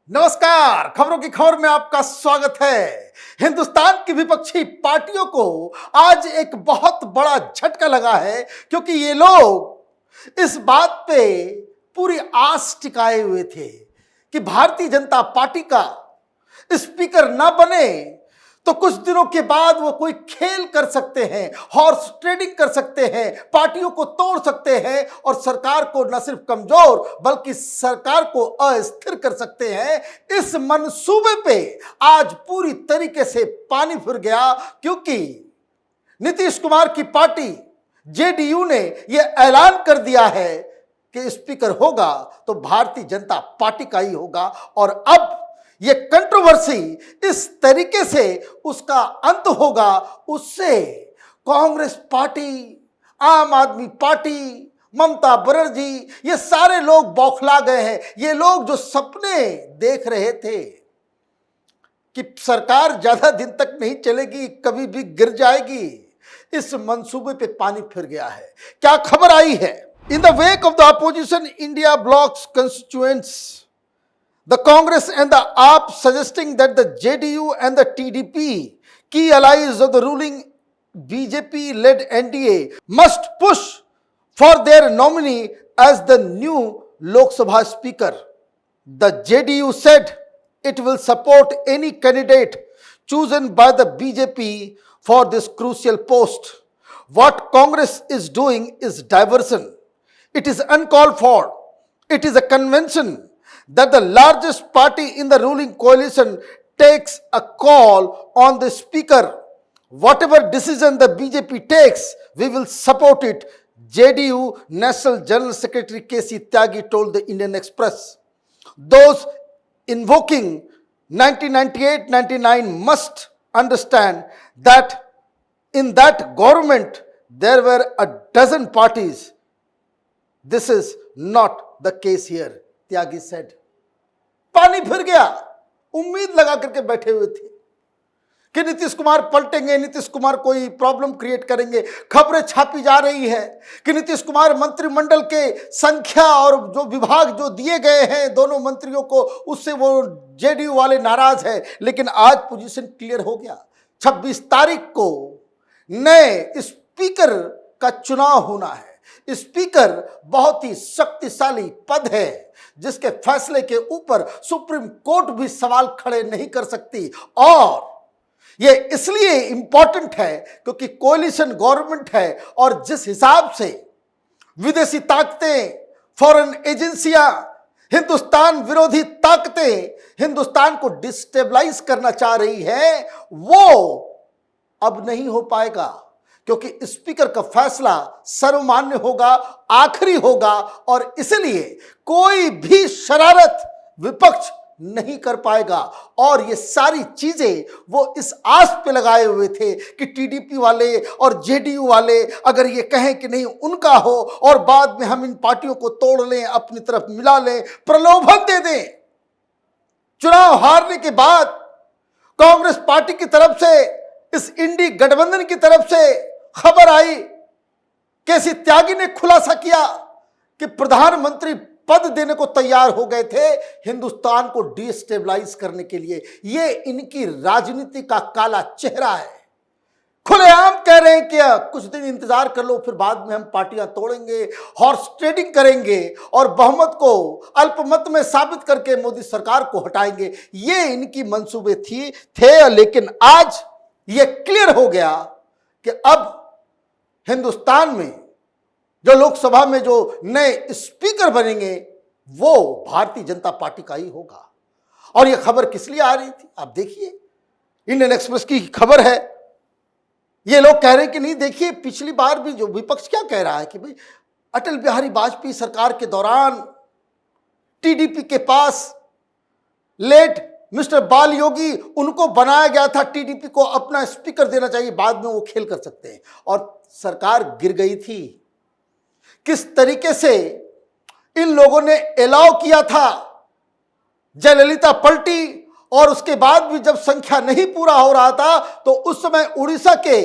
नमस्कार, खबरों की खबर में आपका स्वागत है। हिंदुस्तान की विपक्षी पार्टियों को आज एक बहुत बड़ा झटका लगा है क्योंकि ये लोग इस बात पे पूरी आस टिकाए हुए थे कि भारतीय जनता पार्टी का स्पीकर ना बने तो कुछ दिनों के बाद वो कोई खेल कर सकते हैं, हॉर्स ट्रेडिंग कर सकते हैं, पार्टियों को तोड़ सकते हैं और सरकार को न सिर्फ कमजोर बल्कि सरकार को अस्थिर कर सकते हैं। इस मंसूबे पे आज पूरी तरीके से पानी फिर गया क्योंकि नीतीश कुमार की पार्टी जेडीयू ने यह ऐलान कर दिया है कि स्पीकर होगा तो भारतीय जनता पार्टी का ही होगा। और अब ये कंट्रोवर्सी इस तरीके से उसका अंत होगा, उससे कांग्रेस पार्टी, आम आदमी पार्टी, ममता बनर्जी, ये सारे लोग बौखला गए हैं। ये लोग जो सपने देख रहे थे कि सरकार ज्यादा दिन तक नहीं चलेगी, कभी भी गिर जाएगी, इस मंसूबे पे पानी फिर गया है। क्या खबर आई है? In the wake of the opposition India blocks constituents, the Congress and the AAP suggesting that the JDU and the TDP, key allies of the ruling BJP-led NDA, must push for their nominee as the new Lok Sabha Speaker. The JDU said it will support any candidate chosen by the BJP for this crucial post. What Congress is doing is diversion. It is uncalled for. It is a convention that the largest party in the ruling coalition takes a call on the speaker. Whatever decision the BJP takes, we will support it, JDU National General Secretary KC Tyagi told the Indian Express. Those invoking 1998-99 must understand that in that government there were a dozen parties. This is not the case here, Tyagi said. पानी फिर गया। उम्मीद लगा करके बैठे हुए थे कि नीतीश कुमार पलटेंगे, नीतीश कुमार कोई प्रॉब्लम क्रिएट करेंगे। खबरें छापी जा रही है कि नीतीश कुमार मंत्रिमंडल के संख्या और जो विभाग जो दिए गए हैं दोनों मंत्रियों को, उससे वो जेडीयू वाले नाराज है। लेकिन आज पोजीशन क्लियर हो गया। 26 तारीख को नए स्पीकर का चुनाव होना है। स्पीकर बहुत ही शक्तिशाली पद है जिसके फैसले के ऊपर सुप्रीम कोर्ट भी सवाल खड़े नहीं कर सकती। और यह इसलिए इंपॉर्टेंट है क्योंकि कोalition गवर्नमेंट है और जिस हिसाब से विदेशी ताकतें, फॉरेन एजेंसियां, हिंदुस्तान विरोधी ताकतें हिंदुस्तान को डिस्टेबलाइज करना चाह रही है, वो अब नहीं हो पाएगा क्योंकि स्पीकर का फैसला सर्वमान्य होगा, आखिरी होगा और इसलिए कोई भी शरारत विपक्ष नहीं कर पाएगा। और ये सारी चीजें वो इस आस पे लगाए हुए थे कि टीडीपी वाले और जेडीयू वाले अगर ये कहें कि नहीं उनका हो और बाद में हम इन पार्टियों को तोड़ लें, अपनी तरफ मिला लें, प्रलोभन दे दें। चुनाव हारने के बाद कांग्रेस पार्टी की तरफ से, इस इंडी गठबंधन की तरफ से खबर आई, केसी त्यागी ने खुलासा किया कि प्रधानमंत्री पद देने को तैयार हो गए थे हिंदुस्तान को डिस्टेबलाइज करने के लिए। ये इनकी राजनीति का काला चेहरा है। खुलेआम कह रहे हैं कि कुछ दिन इंतजार कर लो, फिर बाद में हम पार्टियां तोड़ेंगे, हॉर्स ट्रेडिंग करेंगे और बहुमत को अल्पमत में साबित करके मोदी सरकार को हटाएंगे। ये इनकी मंसूबे थे। लेकिन आज ये क्लियर हो गया कि अब हिंदुस्तान में जो लोकसभा में जो नए स्पीकर बनेंगे वो भारतीय जनता पार्टी का ही होगा। और यह खबर किस लिए आ रही थी आप देखिए, इंडियन एक्सप्रेस की खबर है। ये लोग कह रहे हैं कि नहीं, देखिए पिछली बार भी जो विपक्ष क्या कह रहा है कि भाई अटल बिहारी वाजपेयी सरकार के दौरान टीडीपी के पास लेट मिस्टर बाल योगी, उनको बनाया गया था टीडीपी को अपना स्पीकर देना चाहिए, बाद में वो खेल कर सकते हैं। और सरकार गिर गई थी। किस तरीके से इन लोगों ने अलाउ किया था, जयललिता पलटी और उसके बाद भी जब संख्या नहीं पूरा हो रहा था तो उस समय उड़ीसा के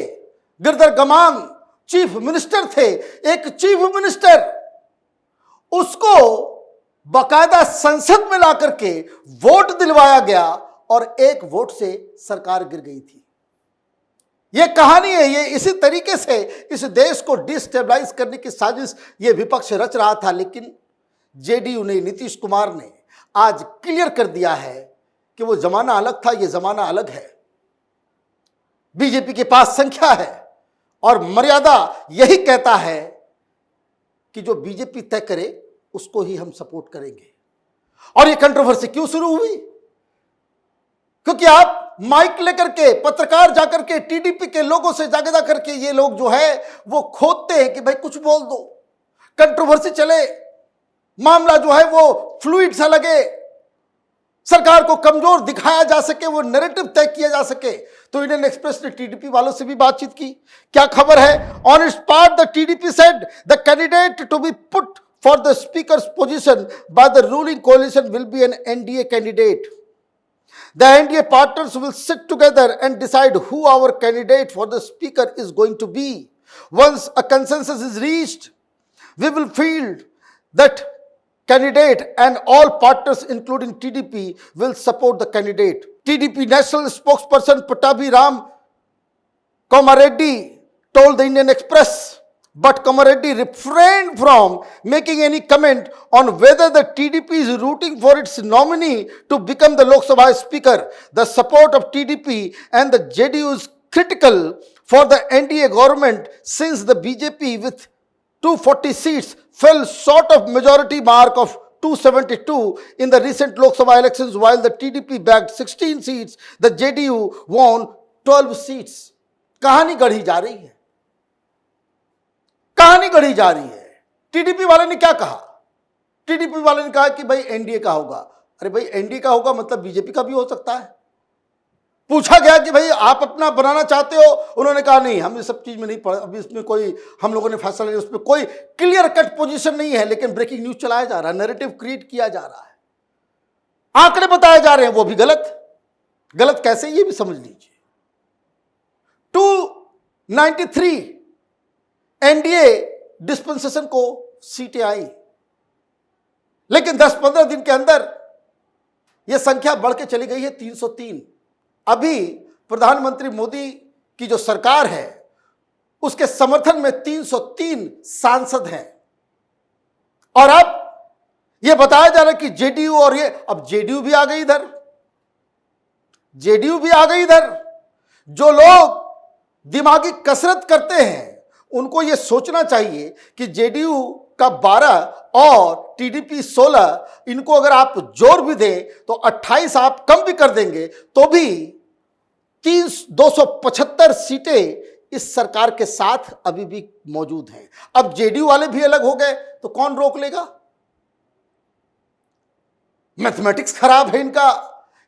गिरधर गमांग चीफ मिनिस्टर थे। एक चीफ मिनिस्टर, उसको बाकायदा संसद में लाकर के वोट दिलवाया गया और एक वोट से सरकार गिर गई थी। यह कहानी है। ये इसी तरीके से इस देश को डिस्टेबलाइज करने की साजिश ये विपक्ष रच रहा था, लेकिन जेडीयू ने, नीतीश कुमार ने आज क्लियर कर दिया है कि वो जमाना अलग था, ये जमाना अलग है। बीजेपी के पास संख्या है और मर्यादा यही कहता है कि जो बीजेपी तय करे उसको ही हम सपोर्ट करेंगे। और ये कंट्रोवर्सी क्यों शुरू हुई? क्योंकि आप माइक लेकर के, पत्रकार जाकर के टीडीपी के लोगों से जाके करके ये लोग जो है वो खोदते हैं कि भाई कुछ बोल दो, कंट्रोवर्सी चले, मामला जो है वो फ्लूइड सा लगे, सरकार को कमजोर दिखाया जा सके, वो नैरेटिव तय किया जा सके। तो इंडियन एक्सप्रेस ने टीडीपी वालों से भी बातचीत की। क्या खबर है? On its part the TDP said the candidate to be put for the speaker's position by the ruling coalition will be an NDA candidate. The NDA partners will sit together and decide who our candidate for the speaker is going to be. Once a consensus is reached, we will field that candidate and all partners including TDP will support the candidate. TDP national spokesperson Patabi Ram Komareddy told the Indian Express, but Komareddy refrained from making any comment on whether the TDP is rooting for its nominee to become the Lok Sabha Speaker. The support of TDP and the JDU is critical for the NDA government since the BJP with 240 seats fell short of majority mark of 272 in the recent Lok Sabha elections, while the TDP bagged 16 seats. The JDU won 12 seats. कहानी गढ़ी जा रही है, कहानी गढ़ी जा रही है। TDP वाले ने क्या कहा? टीडीपी वाले ने कहा कि भाई एनडीए का होगा। अरे भाई एनडीए का होगा मतलब बीजेपी का भी हो सकता है। पूछा गया कि भाई आप अपना बनाना चाहते हो? उन्होंने कहा नहीं, हम इस सब चीज में नहीं पढ़, अभी इसमें कोई हम लोगों ने फैसला नहीं, उसमें कोई क्लियर कट पोजीशन नहीं है, लेकिन ब्रेकिंग न्यूज चलाया जा रहा है, नैरेटिव क्रिएट किया जा रहा है, आंकड़े बताए जा रहे हैं, वो भी गलत। गलत कैसे, ये भी समझ लीजिए। 293 एनडीए डिस्पेंसेशन को सीटें आई, लेकिन 10-15 दिन के अंदर यह संख्या बढ़ के चली गई है 303। अभी प्रधानमंत्री मोदी की जो सरकार है उसके समर्थन में 303 सांसद हैं। और अब यह बताया जा रहा है कि जेडीयू, और ये अब जेडीयू भी आ गई इधर, जेडीयू भी आ गई इधर। जो लोग दिमागी कसरत करते हैं उनको यह सोचना चाहिए कि जेडीयू का 12 और टीडीपी 16, इनको अगर आप जोड़ भी दें तो 28 आप कम भी कर देंगे तो भी 275 सीटें इस सरकार के साथ अभी भी मौजूद हैं। अब जेडीयू वाले भी अलग हो गए तो कौन रोक लेगा? मैथमेटिक्स खराब है इनका,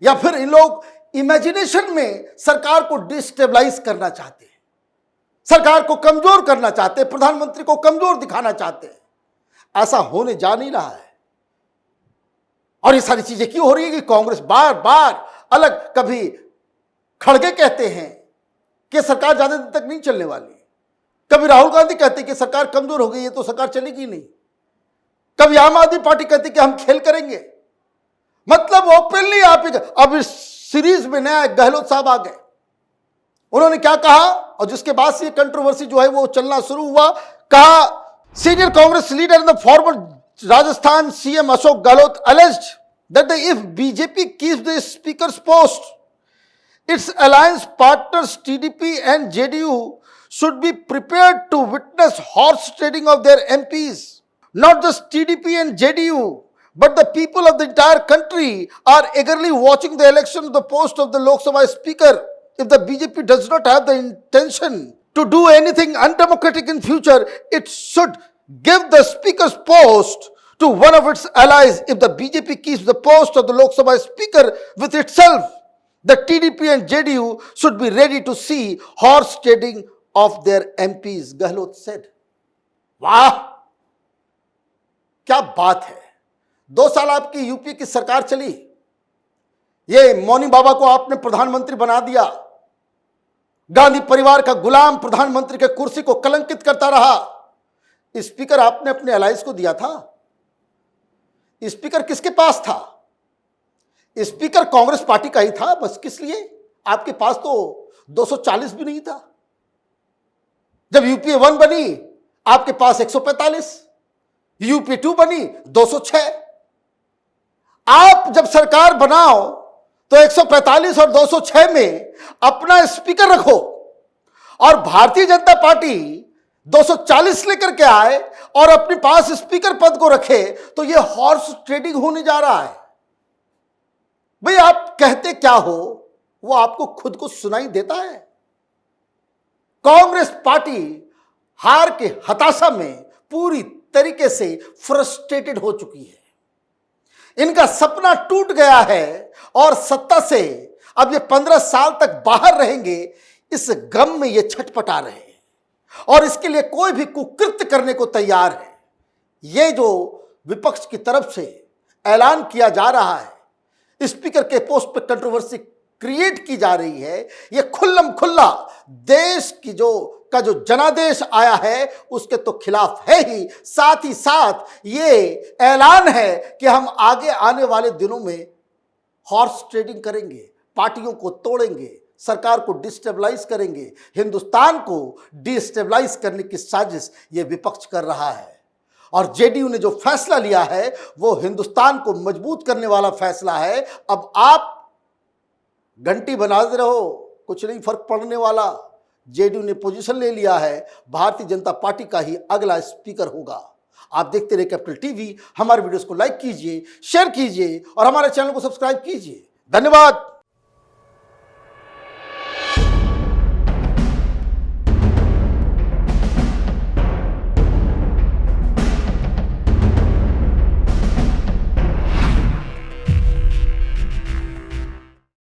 या फिर इन लोग इमेजिनेशन में सरकार को डिस्टेबलाइज करना चाहते हैं, सरकार को कमजोर करना चाहते हैं, प्रधानमंत्री को कमजोर दिखाना चाहते हैं। ऐसा होने जा नहीं रहा है। और ये सारी चीजें क्यों हो रही है कि कांग्रेस बार बार अलग, कभी खड़गे कहते हैं कि सरकार ज्यादा दिन तक नहीं चलने वाली, कभी राहुल गांधी कहते हैं कि सरकार कमजोर हो गई है तो सरकार चलेगी नहीं, कभी आम आदमी पार्टी कहती है कि हम खेल करेंगे। मतलब ओपनली आप, अब इस सीरीज में नया गहलोत साहब आ गए, उन्होंने क्या कहा, और जिसके बाद से ये कंट्रोवर्सी जो है वो चलना शुरू हुआ। कहा, senior Congress leader in the former Rajasthan CM Ashok Gehlot alleged that if BJP keeps the speaker's post, its alliance partners TDP and JDU should be prepared to witness horse trading of their MPs. Not just TDP and JDU, but the people of the entire country are eagerly watching the election of the post of the Lok Sabha Speaker. If the BJP does not have the intention to do anything undemocratic in future, it should give the speaker's post to one of its allies. If the BJP keeps the post of the Lok Sabha Speaker with itself, the TDP and JDU should be ready to see horse trading of their MPs, Gehlot said. वाह, क्या बात है। 2 साल आपकी UP की सरकार चली, ये मौनी बाबा को आपने प्रधानमंत्री बना दिया, गांधी परिवार का गुलाम प्रधानमंत्री के कुर्सी को कलंकित करता रहा। स्पीकर आपने अपने अलायंस को दिया था, स्पीकर किसके पास था? स्पीकर कांग्रेस पार्टी का ही था, बस किस लिए? आपके पास तो 240 भी नहीं था। जब यूपीए 1 बनी आपके पास 145, यूपीए 2 बनी 206। आप जब सरकार बनाओ तो 145 और 206 में अपना स्पीकर रखो, और भारतीय जनता पार्टी 240 लेकर के आए और अपने पास स्पीकर पद को रखे, तो यह हॉर्स ट्रेडिंग होने जा रहा है। भाई आप कहते क्या हो वो आपको खुद को सुनाई देता है। कांग्रेस पार्टी हार के हताशा में पूरी तरीके से फ्रस्ट्रेटेड हो चुकी है। इनका सपना टूट गया है और सत्ता से अब ये 15 साल तक बाहर रहेंगे, इस गम में ये छटपटा रहे हैं और इसके लिए कोई भी कुकृत्य करने को तैयार है। ये जो विपक्ष की तरफ से ऐलान किया जा रहा है, स्पीकर के पोस्ट पर कंट्रोवर्सी क्रिएट की जा रही है, ये खुल्लम खुल्ला देश की जो जनादेश आया है उसके तो खिलाफ है ही। साथ ही साथ ये ऐलान है कि हम आगे आने वाले दिनों में हॉर्स ट्रेडिंग करेंगे, पार्टियों को तोड़ेंगे, सरकार को डिस्टेबलाइज करेंगे। हिंदुस्तान को डिस्टेबलाइज करने की साजिश ये विपक्ष कर रहा है और जेडीयू ने जो फैसला लिया है वो हिंदुस्तान को मजबूत करने वाला फैसला है। अब आप घंटी बनाते रहो, कुछ नहीं फर्क पड़ने वाला। जेडीयू ने पोजीशन ले लिया है, भारतीय जनता पार्टी का ही अगला स्पीकर होगा। आप देखते रहे कैपिटल टीवी। हमारे वीडियोस को लाइक कीजिए, शेयर कीजिए और हमारे चैनल को सब्सक्राइब कीजिए। धन्यवाद।